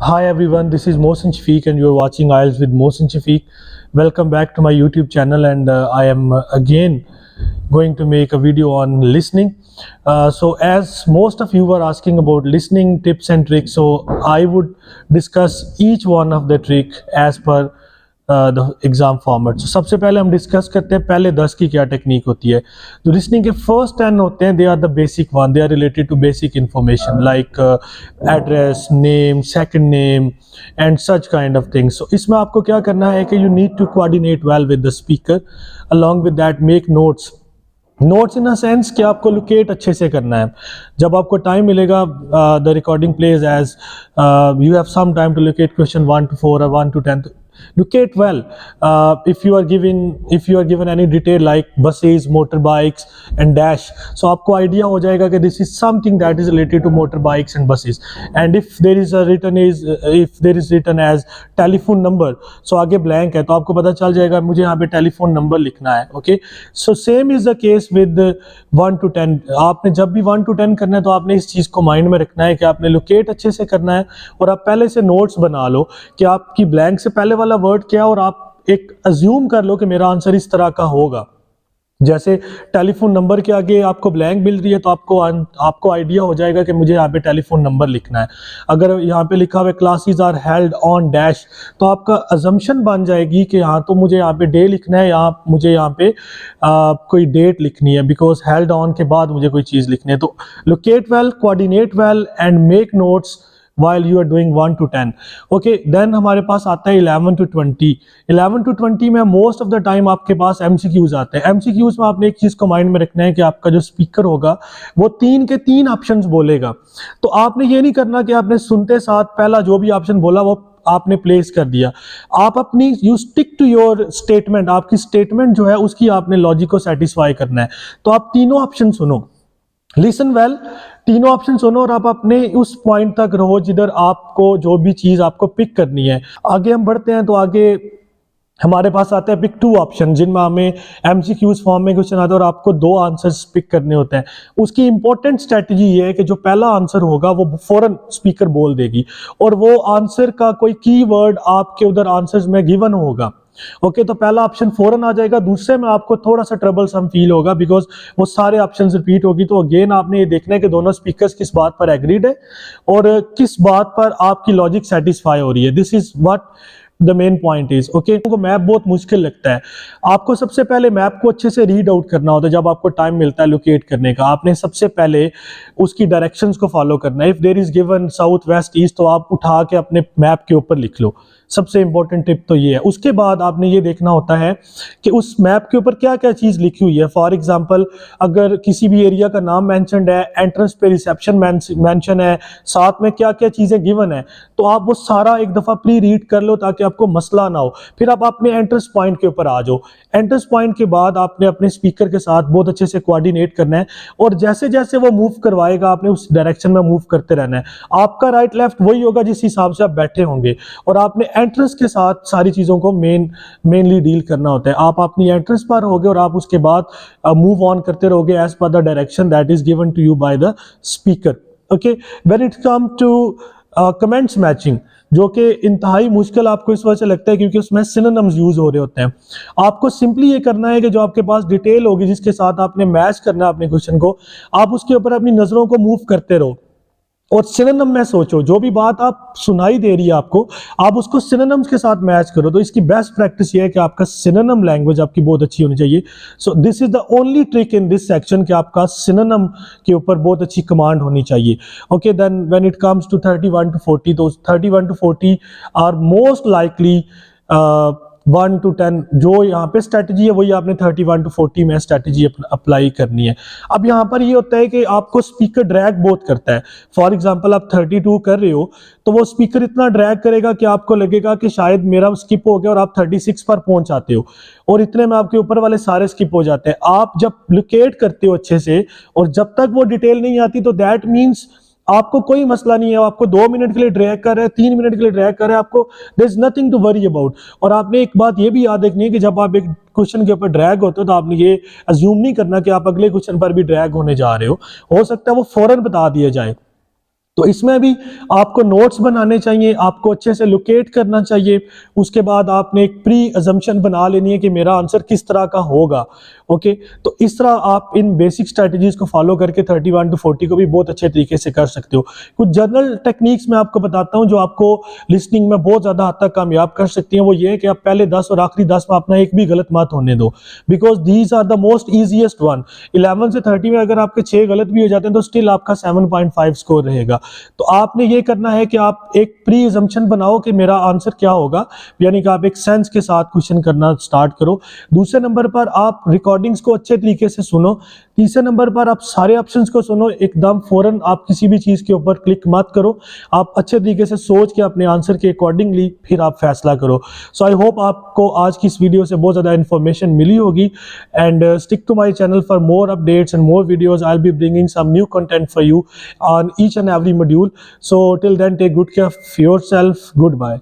Hi everyone, this is Mohsin Shafiq and you're watching IELTS with Mohsin Shafiq. Welcome back to my YouTube channel and I am again going to make a video on listening. So as most of you were asking about listening tips and tricks, so I would discuss each one of the trick as per the exam format. सबसे पहले हम discuss करते हैं पहले 10 की क्या technique होती है। जो लिसनिंग के फर्स्ट 10 होते हैं, they are the basic one, they are related to basic information like address, name, second name and such kind of things. So इसमें आपको क्या करना है कि you need to coordinate well with the speaker, along with that make notes in a sense कि आपको locate अच्छे से करना है। जब आपको टाइम मिलेगा, the recording plays as you have some time to locate question 1 to 4 or 1 to 10, locate well. If you are given any detail like buses, motorbikes and dash, so आपको idea हो जाएगा कि this is something that is related to motorbikes and buses. And if there is written as telephone number, so आगे blank है तो आपको पता चल जाएगा मुझे यहाँ पे टेलीफोन नंबर लिखना है। Okay, so same is the case with 1 to 10। आपने जब भी 1 to 10 करना है तो आपने इस चीज़ को माइंड में रखना है कि आपने लोकेट अच्छे से करना है और आप पहले से नोट्स बना लो कि आपकी ब्लैंक से पहले वाला वर्ड क्या है और आप एक अज्यूम कर लो कि मेरा आंसर इस तरह का होगा। जैसे टेलीफोन नंबर के आगे आपको ब्लैंक मिल रही है तो आपको आइडिया हो जाएगा कि मुझे यहाँ पे टेलीफोन नंबर लिखना है। अगर यहाँ पे लिखा हुआ है classes are held on dash, तो आपका अजम्पशन बन जाएगी कि यहाँ तो मुझे यहाँ पे डे लिखना है, यहाँ मुझे यहाँ पे कोई डेट लिखनी है, बिकॉज हेल्ड ऑन के बाद मुझे कोई चीज़ लिखनी है। तो locate well, coordinate well and make notes while you are doing 1 to 10. Okay, then हमारे पास आता है 11 to 20। 11 to 20 में मोस्ट ऑफ द टाइम आपके पास MCQs आते हैं। MCQs में आपने एक चीज़ को माइंड में रखना है कि आपका जो स्पीकर होगा वो 3 के 3 ऑप्शंस बोलेगा। तो आपने ये नहीं करना कि आपने सुनते साथ पहला जो भी ऑप्शन बोला वो आपने प्लेस कर दिया। आप अपनी you stick to your statement, आपकी स्टेटमेंट जो है उसकी आपने लॉजिक को सेटिस्फाई करना है। तो आप तीनों ऑप्शन सुनो, लिसन वेल, तीनों ऑप्शन सुनो और आप अपने उस पॉइंट तक रहो जिधर आपको जो भी चीज़ आपको पिक करनी है। आगे हम बढ़ते हैं तो आगे हमारे पास आता है पिक 2 ऑप्शन, जिनमें हमें MCQs फॉर्म में क्वेश्चन आता है और आपको 2 आंसर्स पिक करने होते हैं। उसकी इंपॉर्टेंट स्ट्रेटजी ये है कि जो पहला आंसर होगा वो फौरन स्पीकर बोल देगी और वो आंसर का कोई कीवर्ड आपके उधर आंसर्स में गिवन होगा। ओके, तो पहला ऑप्शन फौरन आ जाएगा। दूसरे में आपको थोड़ा सा ट्रबल सम फील होगा बिकॉज वो सारे ऑप्शंस रिपीट होगी। तो अगेन आपने ये देखना है कि दोनों स्पीकर्स किस बात पर एग्रीड है और किस बात पर आपकी लॉजिक सेटिस्फाई हो रही है। This is what the main point is. Okay, को मैप बहुत मुश्किल लगता है। आपको सबसे पहले मैप को अच्छे से रीड आउट करना होता है। जब आपको टाइम मिलता है लोकेट करने का, आपने सबसे पहले उसकी डायरेक्शंस को फॉलो करना है। If there is given south west east तो आप उठा के अपने मैप के ऊपर लिख लो। सबसे इंपॉर्टेंट टिप तो ये है। उसके बाद आपने ये देखना होता है कि उस मैप के ऊपर क्या क्या चीज़ लिखी हुई है। फॉर एग्जांपल, अगर किसी भी एरिया का नाम मेंशन्ड है, एंट्रेंस पे रिसेप्शन मेंशन है, साथ में क्या क्या चीज़ें गिवन है, तो आप वो सारा एक दफ़ा प्री रीड कर लो ताकि आपको मसला ना हो। फिर आप अपने एंट्रेंस पॉइंट के ऊपर आ जाओ। एंट्रेंस पॉइंट के बाद आपने अपने स्पीकर के साथ बहुत अच्छे से कोऑर्डिनेट करना है और जैसे जैसे वो मूव करवाएगा आपने उस डायरेक्शन में मूव करते रहना है। आपका राइट लेफ्ट वही होगा जिस हिसाब से आप बैठे होंगे और आपने एंट्रेंस के साथ सारी चीज़ों को मेनली डील करना होता है। आप अपनी एंट्रेंस पर रहोगे और आप उसके बाद मूव ऑन करते रहोगे as per the direction that is given to you by the speaker. Okay, when it come to comments matching, जो कि इंतहाई मुश्किल आपको इस वजह से लगता है क्योंकि उसमें सिनोनिम्स यूज हो रहे होते हैं। आपको सिंपली ये करना है कि जो आपके पास डिटेल होगी जिसके साथ आपने मैच करना है अपने क्वेश्चन को, आप उसके ऊपर अपनी नज़रों को मूव करते रहो और सिनोनिम में सोचो। जो भी बात आप सुनाई दे रही है आपको, आप उसको सिनोनिम्स के साथ मैच करो। तो इसकी बेस्ट प्रैक्टिस ये है कि आपका सिनोनिम लैंग्वेज आपकी बहुत अच्छी होनी चाहिए। So this is the only trick in this section कि आपका सिनोनिम के ऊपर बहुत अच्छी कमांड होनी चाहिए। Okay, then when it comes to 31 to 40, तो 31 to 40 are most likely 1 to 10 जो यहाँ पे स्ट्रेटजी है वही आपने 31 to 40 में स्ट्रेटजी अप्लाई करनी है। अब यहाँ पर ये होता है कि आपको स्पीकर ड्रैग बहुत करता है। फॉर एग्जांपल, आप 32 कर रहे हो तो वो स्पीकर इतना ड्रैग करेगा कि आपको लगेगा कि शायद मेरा स्किप हो गया और आप 36 पर पहुंच आते हो और इतने में आपके ऊपर वाले सारे स्किप हो जाते हैं। आप जब लोकेट करते हो अच्छे से और जब तक वो डिटेल नहीं आती तो दैट मीन्स आपको कोई मसला नहीं है। आपको 2 मिनट के लिए ड्रैग कर रहे हैं, 3 मिनट के लिए ड्रैग कर रहे हैं, आपको there is nothing to worry about. और आपने एक बात ये भी याद रखनी है कि जब आप एक क्वेश्चन के ऊपर ड्रैग होते हो तो आपने ये अज्यूम नहीं करना कि आप अगले क्वेश्चन पर भी ड्रैग होने जा रहे हो सकता है वो फौरन बता दिया जाए। तो इसमें भी आपको नोट्स बनाने चाहिए, आपको अच्छे से लोकेट करना चाहिए। उसके बाद आपने एक प्री अजम्पशन बना लेनी है कि मेरा आंसर किस तरह का होगा। ओके, तो इस तरह आप इन बेसिक स्ट्रेटजीज को फॉलो करके 31 to 40 को भी बहुत अच्छे तरीके से कर सकते हो। कुछ जनरल टेक्निक्स मैं आपको बताता हूं जो आपको लिसनिंग में बहुत ज़्यादा हद तक कामयाब कर सकती हैं। वो ये है कि आप पहले 10 और आखिरी 10 में अपना एक भी गलत मत होने दो, because these are the most easiest one. 11 से 30 में अगर आपके 6 गलत भी हो जाते हैं तो स्टिल आपका 7.5 स्कोर रहेगा। तो आपने ये करना है कि आप एक प्री अजम्पशन बनाओ कि मेरा आंसर क्या होगा, यानी कि आप एक सेंस के साथ क्वेश्चन करना स्टार्ट करो। दूसरे नंबर पर आप रिकॉर्डिंग्स को अच्छे तरीके से सुनो। तीसरे नंबर पर आप सारे ऑप्शंस को सुनो, एकदम फौरन आप किसी भी चीज़ के ऊपर क्लिक मत करो। आप अच्छे तरीके से सोच के अपने आंसर के अकॉर्डिंगली फिर आप फैसला करो। सो आई होप आपको आज की इस वीडियो से बहुत ज़्यादा इन्फॉर्मेशन मिली होगी। And stick to my channel for more updates and more videos. I'll be bringing some new content for you on each and every module. So till then, take good care of yourself. Goodbye.